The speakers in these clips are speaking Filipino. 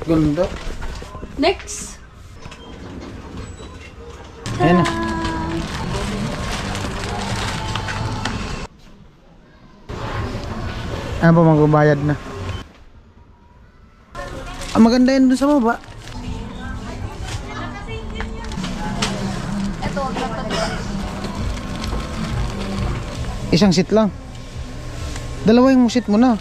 Ganda. Next. Ayan na. Ano ba, magbabayad na. Ah, maganda yun dun sa baba. Ito, Isang seat lang. Dalawa yung seat mo na.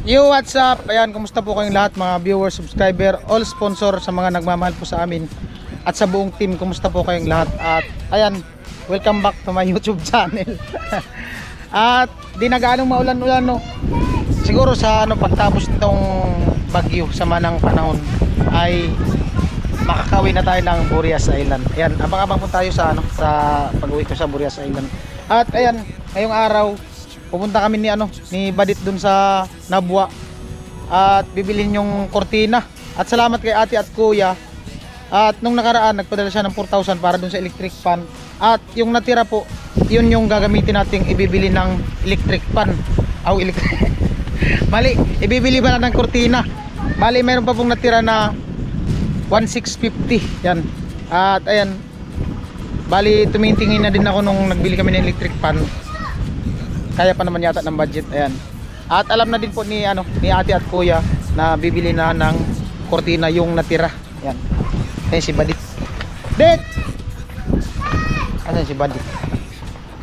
Yo, what's up? Ayan, kumusta po kayong lahat mga viewers, subscriber, all sponsor sa mga nagmamahal po sa amin at sa buong team, kumusta po kayong lahat? At ayan, welcome back to my YouTube channel. At di na gaanong maulan-ulan, no? Siguro sa pagtapos nitong bagyo sa manang panahon ay makakauwi na tayo ng Burias Island. Ayan, abang-abang po tayo sa sa pag-uwi ko sa Burias Island. At ayan, ngayong araw pupunta kami ni Badit dun sa Nabwa at bibilhin yung kortina. At salamat kay ate at kuya. At nung nakaraan nagpadala siya ng 4,000 para dun sa electric fan. At yung natira po, yun yung gagamitin nating ibibili ng electric fan. Mali, ibibili pala ng kortina. Mali, mayroon pa pong natira na 1,650. Yan. At ayan, bali tumitingin na din ako nung nagbili kami ng electric fan. Kaya pa naman yata ng budget. Ayan. At alam na din po ni ate at kuya na bibili na ng kortina yung natira. Ayan. Ayan si Badit. Det! Ayan si Badit.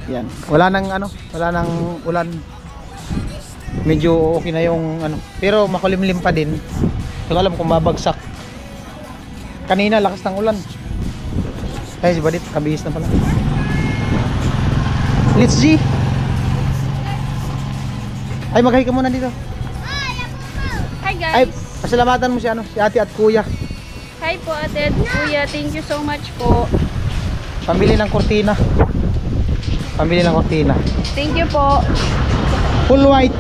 Ayan. Wala nang ulan. Medyo okay na yung pero makulimlim pa din. Hindi ko alam kung babagsak. Kanina lakas ng ulan. Ayan si Badit, kabihis na pala. Let's see. Ay, mag-hi ka muna dito. Hi guys. Ay, pasalamatan mo si ate at kuya. Hi po ate at kuya. Thank you so much po. Pambili ng kortina. Pambili ng kortina. Thank you po. Full white.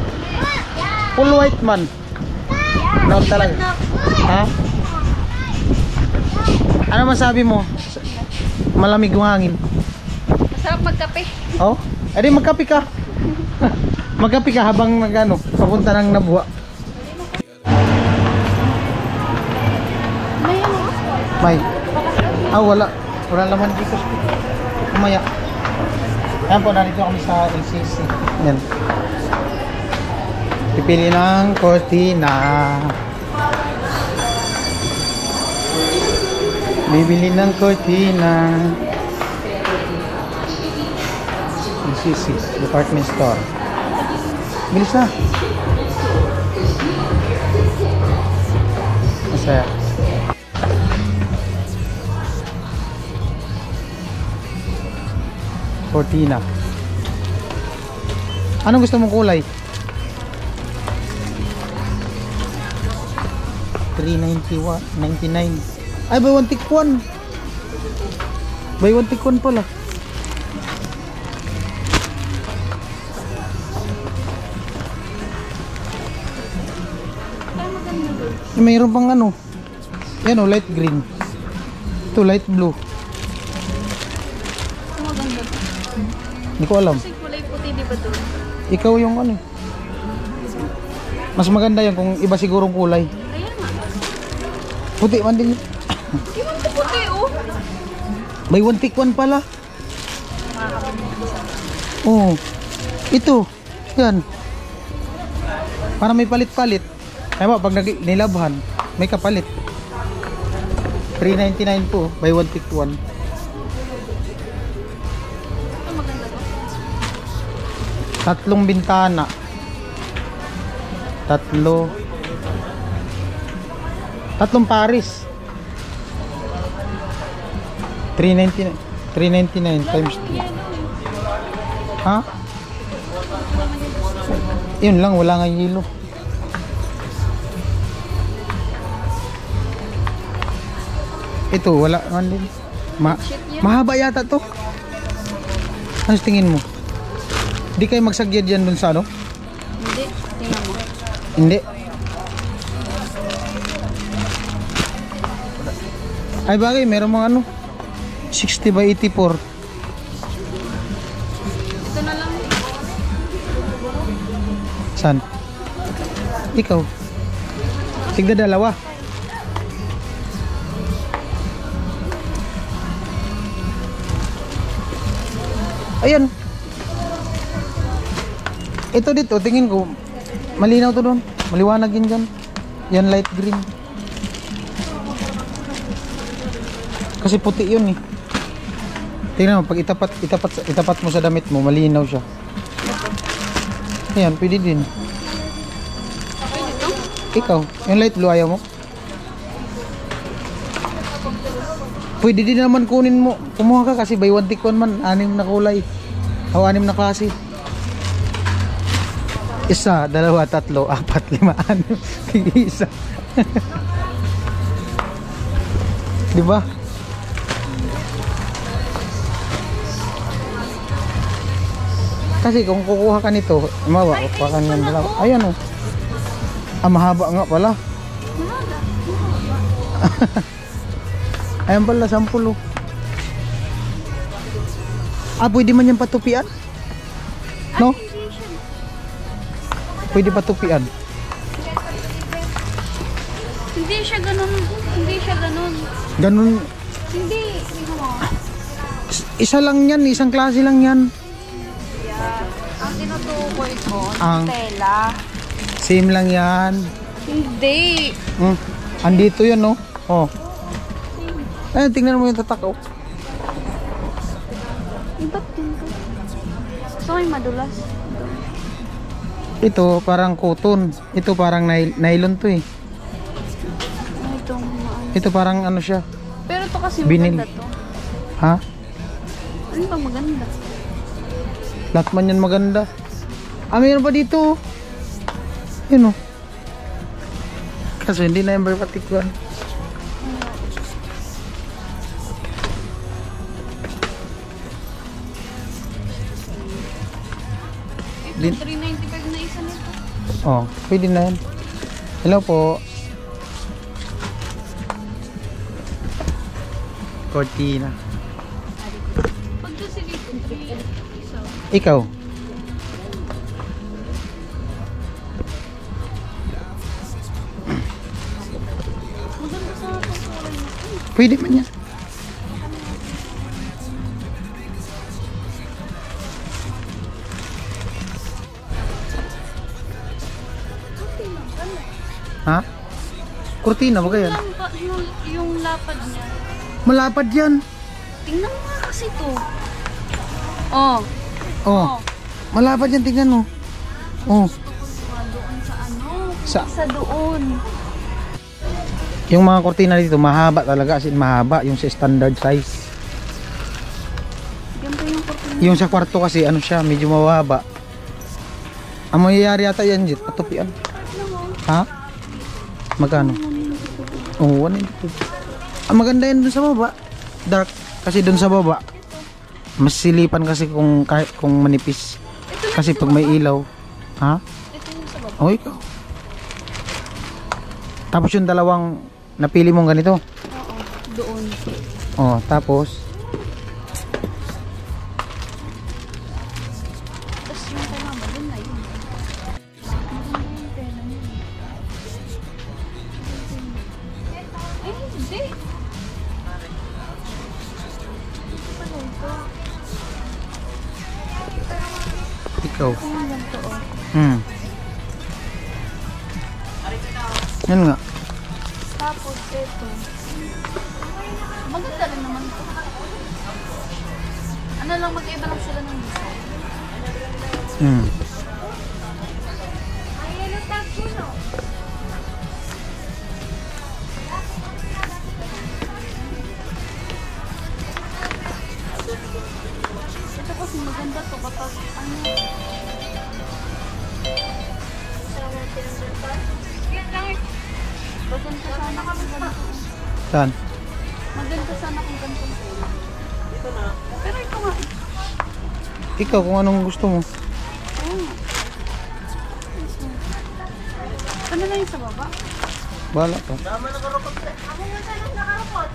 Full white man. Noon talaga. Ha? Ano masabi mo? Malamig yung hangin. Masarap magkape. Oh? Edi magkape ka. Magkape ka habang papunta ng Nabwa. May. Wala. Wala naman dito. Kumaya. Ayan po, narito kami sa LCC. Ayan. Pipili ng kortina. Bibili ng kortina. LCC, department store. Bilis na. Masaya. Cortina. Anong gusto mong kulay? 391.99. Ay, buy one take one. Buy one take one pala. Mayroon pang yan light green. Ito light blue. Maganda. Hindi ko alam. Kasi kulay puti, di ba ito? Ikaw yung mas maganda yan kung iba sigurong kulay. Kaya nga. Puti man din. Iwan ko puti oh. May one take one pala. Oh. Ito. Yan. Para may palit-palit. Ay ba, pag nilabhan, may kapalit. 399 po, buy one take one. Ito maganda to. Tatlong bintana. Tatlong paris. 399 times 2. Ha? Yun lang, wala nga yelo. Ito, wala man din. Mahaba yata to. Ano tingin mo? Hindi kayo magsagyad yan dun sa Hindi. Tingnan mo. Hindi. Ay bagay, meron mga ano 60 by 84. Ito na lang. Saan? Ikaw. Tigda dalawa. Ayan. Ito dito, tingin ko malinaw to doon. Maliwanag yun dyan. Yan light green. Kasi puti yun eh. Tingnan mo, pag itapat mo sa damit mo, malinaw siya. Ayan, pwede din. Ikaw, yung light blue ayaw mo? Pwede din naman kunin mo. Kumuha ka kasi buy one take one man. 6 na kulay. O 6 na klase. 1, 2, 3, 4, 5, 6. Isa. Diba? Kasi kung kukuha ka nito, mawa, kukuha ka ng dalawa. Ayan o. Mahaba nga pala. Ayan pala, 10. Pwede man yung patupian? No? Pwede patupian. Hindi siya ganun. Hindi siya ganun. Ganun. Hindi. Isa lang yan, isang klase lang yan. Ang tinutukoy ko, Ang- tela. Same lang yan. Hindi. Andito yun, no? Oh. Ayun, tingnan mo yung tatak, oh. Ba't din ko? Ito ay madulas. Ito parang cotton. Ito parang nylon to eh. Itong maano. Ito parang ano siya. Pero ito kasi Binil. maganda to. Ha? Ano ba maganda? Lahat man yan maganda. Mayroon pa dito. Yun oh. Kaso hindi na yung particular. Ito, 395 na isa nito. Oh, pwede na yan. Hello po. Cortina. Pag kasi dito, isa. Ikaw. Maganda sa kulay na. Pwede man yan. Ha? Cortina ba yan? Yung lapad niya. Malapad yan. Tingnan mo nga kasi to. Oh. Oh. Malapad yan, tingnan mo. Oh. Doon sa ano? Sa- Sa doon. Yung mga cortina dito mahaba talaga, as in mahaba yung sa standard size. Ganito yung kurtina. Yung sa kwarto kasi ano siya, medyo mababa. Ang mangyayari yata yan, Jit, patupian. Ha? Magkano? Oh, 192. Ang maganda yan dun sa baba. Dark. Kasi dun sa baba, mas silipan kasi kung manipis. Kasi pag may ilaw. Ha? Ito yung sa baba. Oh, ikaw. Tapos yung dalawang napili mong ganito. Oo. Doon. Oh, tapos Tapos yung tama ba? Doon na yun. Maganda yung tela niya. Eh, hindi. Ano ito? ikaw. Ang ganito oh. Yan nga. Tapos ito. Maganda rin naman ito. Ano lang, mag-iba lang sila ng design. Ito kasi maganda to kapag ano. Maganda sana kung ganito. Saan? Maganda sana kung ganito. Pero ito nga. Ikaw kung anong gusto mo. Oo. Ano na yung sa baba? Bahala ka. Ako nga sana nakarapot.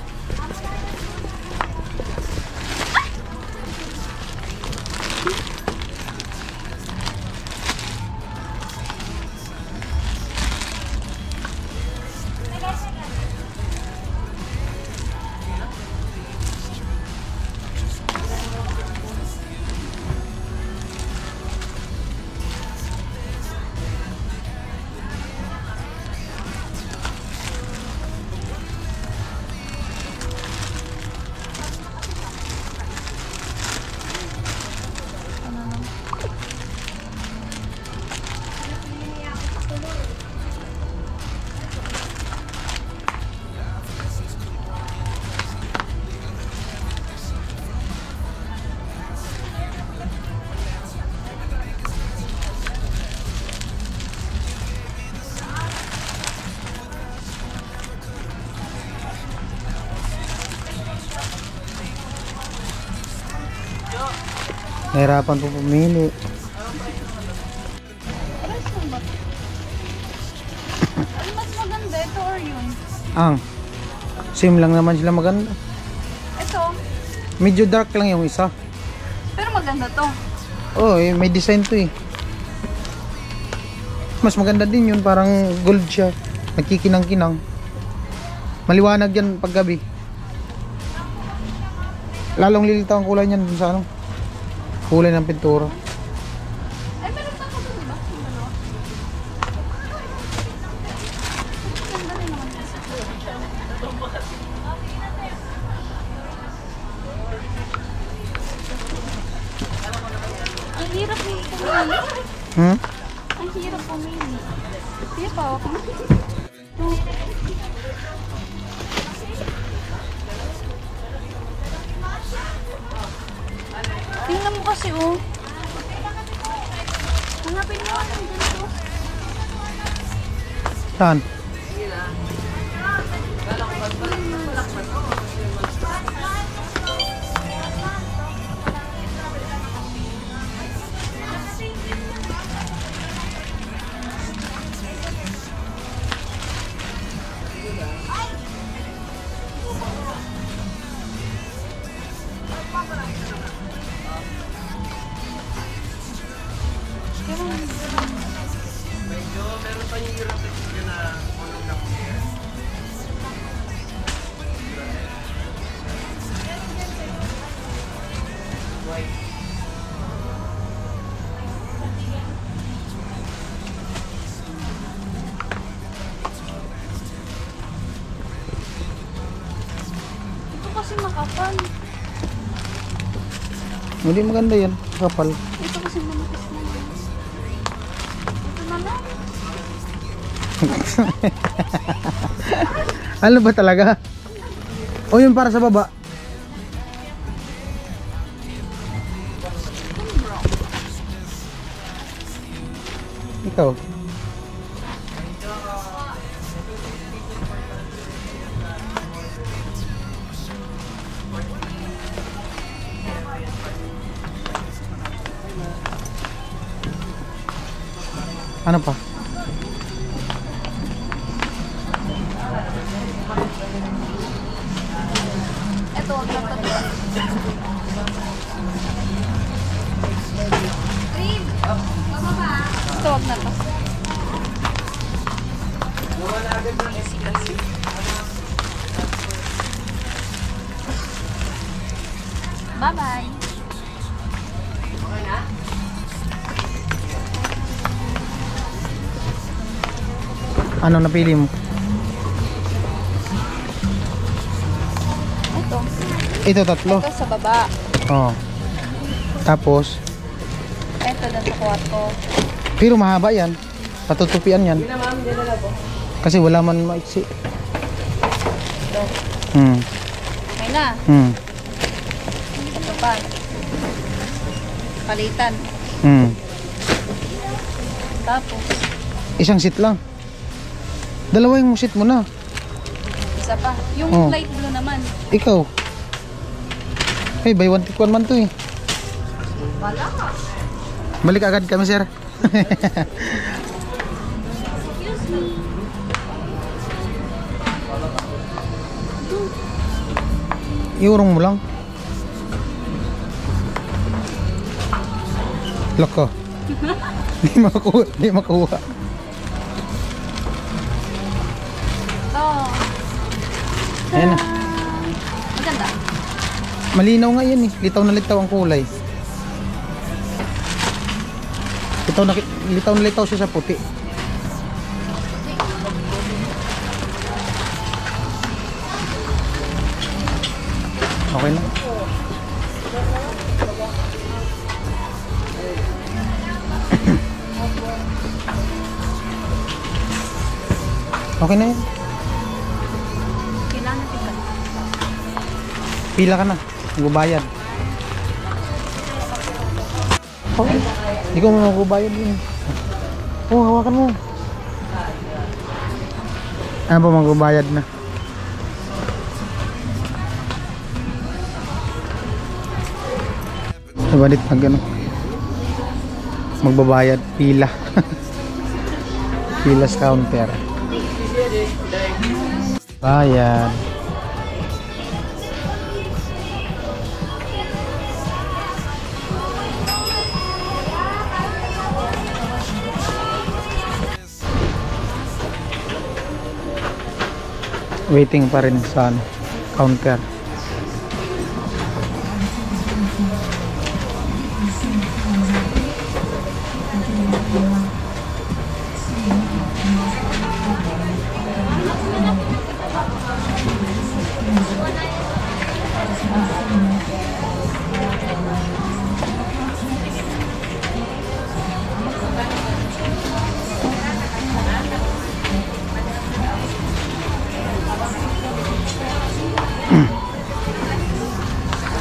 Nahirapan po pumili. Ano mas maganda? Ito or yun? Same lang naman sila maganda. Ito. Medyo dark lang yung isa. Pero maganda to. Oh, may design to eh. Mas maganda din yun, parang gold siya. Nagkikinang-kinang. Maliwanag yan paggabi. Lalong lilitaw ang kulay niyan dun sa ano. Kulay ng pintura. Ay, meron pa ako to, diba? Yung dalawa. Ganda rin naman kasi. Ang hirap yung pumili. Ang hirap pumili. Sige pa, ako. Tingnan mo kasi, oh. Hanapin mo ang ganito. Saan? Ito kasi makapal. Hindi maganda yan, kapal. Ito kasi manipis na yan. Ito na lang. Ano ba talaga? O yun para sa baba. Ikaw. Ano pa? Ito, wag na to. Ito, wag na to. Bye-bye. Ano napili mo? Ito. Ito tatlo. Ito sa baba. Oo. Tapos, Ito na sa kwarto. pero mahaba yan. Patutupian yan. Kasi wala man maiksi. Ito. Okay na. Ito pa. Palitan. Tapos, Isang seat lang. Dalawa yung seat mo na. isa pa. Yung Oh. light blue naman. Ikaw. Hey, buy one take one man to eh. Wala ka. Balik agad kami, sir. Excuse me. Iurong mo lang. Loko. Di makuha, di makuha. Oh. Ayan na. Maganda. Malinaw nga yan eh. Litaw na litaw ang kulay. Litaw na litaw siya sa puti. Okay na. Okay na yan. Kailangan natin ka. Pila ka na. Magbabayad. Okay. Hindi ko mo magbabayad yun. Oh, hawakan mo. Ano ba magbabayad na? Nabalit mag ano? Magbabayad. Pila. Pila sa counter. Bayad. Waiting pa rin sa ano, counter.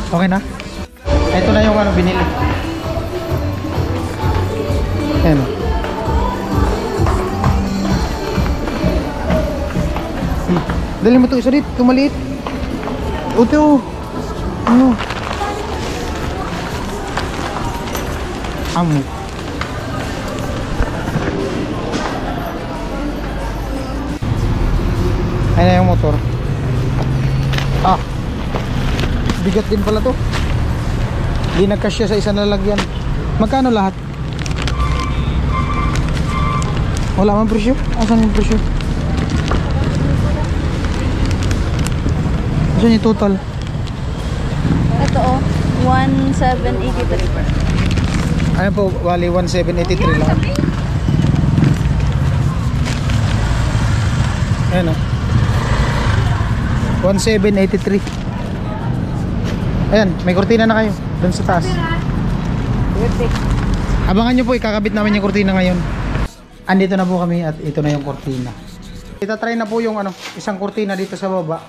Okay na? Ito na yung ano binili. Ayan. Dali mo ito isa dito, ito maliit. Ito. Ano? Amo. Ayan na yung motor. Ah. Bigat din pala to. Di nagkasya sa isang lalagyan. Magkano lahat? Wala man presyo? Asan yung presyo? Asan yung total? Ito oh, 1,783. Ayan po, wali 1,783 lang. Ayan o. 1,783. Ayan, may kurtina na kayo doon sa taas. Abangan nyo po, ikakabit namin yung kurtina ngayon. Andito na po kami at ito na yung kurtina. Itatry na po yung ano, isang kurtina dito sa baba.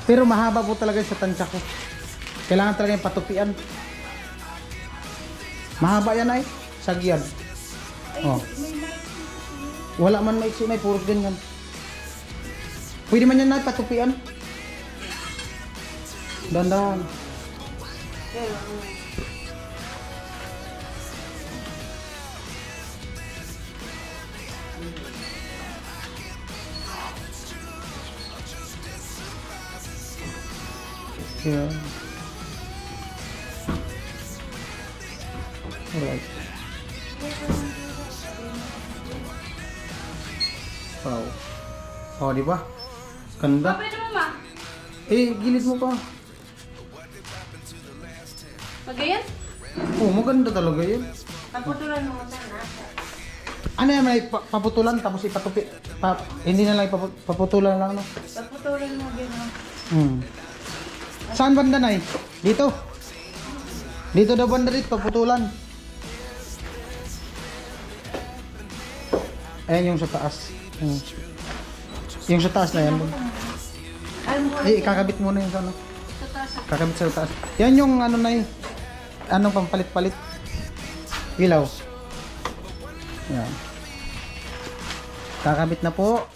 Pero mahaba po talaga sa tansya ko. Kailangan talaga yung patupian. Mahaba yan ay, sagyan. Oh. Wala man maiksi, may purot ganyan. Pwede man yan na patupian. Dandan. Yeah. Alright. Wow. Oh, di ba? Ganda. Pwede mo ma? Eh, gilid mo pa. Pagayan? Oh, maganda talaga yun. Paputulan mo sana. Ano yan, may paputulan tapos ipatupi. Hindi na lang paputulan lang, no? Paputulan mo gano'n. Saan banda na eh? Dito. Dito daw banda dito, paputulan. Ayan yung sa taas. Yung sa taas na yan. Eh, kakabit muna yung sa ano. Sa taas. Kakabit sa taas. Yan yung ano na eh. Anong pampalit-palit? Ilaw. Yan. Kakabit na po.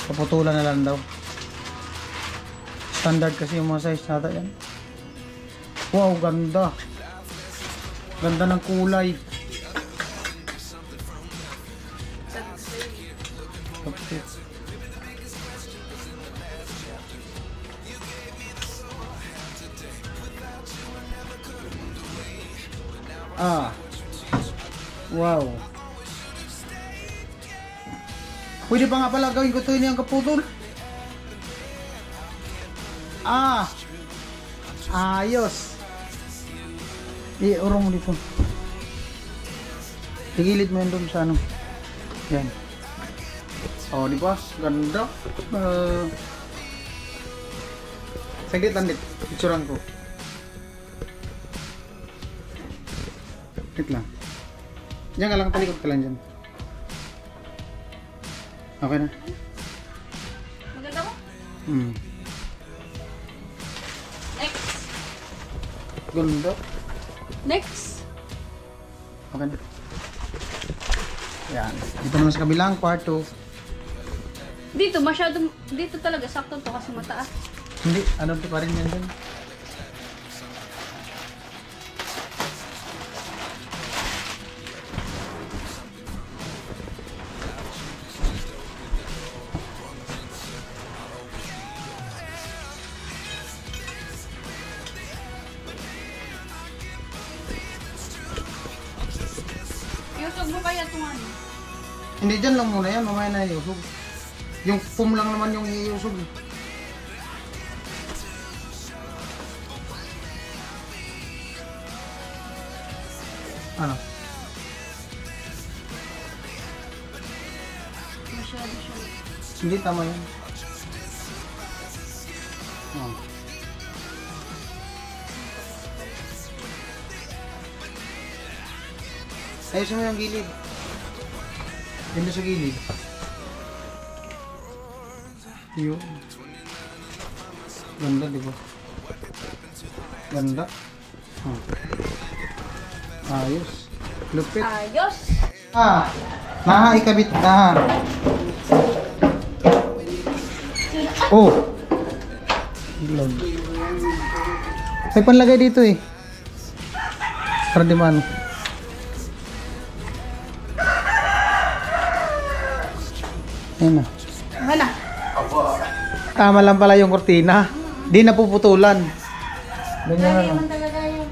Paputulan na lang daw. Standard kasi yung mga size nata yan. Wow, ganda. Ganda ng kulay. Ah. Wow. Pwede pa nga pala gawin ko ito yung kaputol. Ah. Ayos. Urong mo dito. Tigilid mo yun doon sa ano. Yan. Oh, di ba? Ganda. Saglit lang dit. Picturean ko. Wait lang. Diyan ka lang, talikod ka lang dyan. Okay na? Maganda mo? Next. Ganda. Next. Okay na. Yan. Dito naman sa kabilang kwarto. Dito, masyado, dito talaga, sakto to kasi mataas. Hindi, ano to pa rin yan dyan. Iusog mo kaya itong ano? Hindi, dyan lang muna yan. Mamaya na iusog. Yung foam lang naman yung iusog. Ano? Masyado siya. Hindi, tama yan. Oh. Ayusin mo yung gilid. Ganda sa gilid. Yun. Ganda, di ba? Ganda. Oh. Ayos. Lupit. Ayos! Ah, ikabit na. Oh. Ilog. May panlagay dito eh. Para di man. Ayan na. Wala. Tama lang pala yung kortina. Di napuputulan. Ganyan na lang. talaga yun.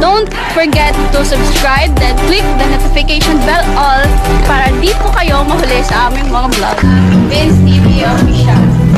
Don't forget to subscribe, then click the notification bell all para di po kayo mahuli sa aming mga vlog. Vince TV Official.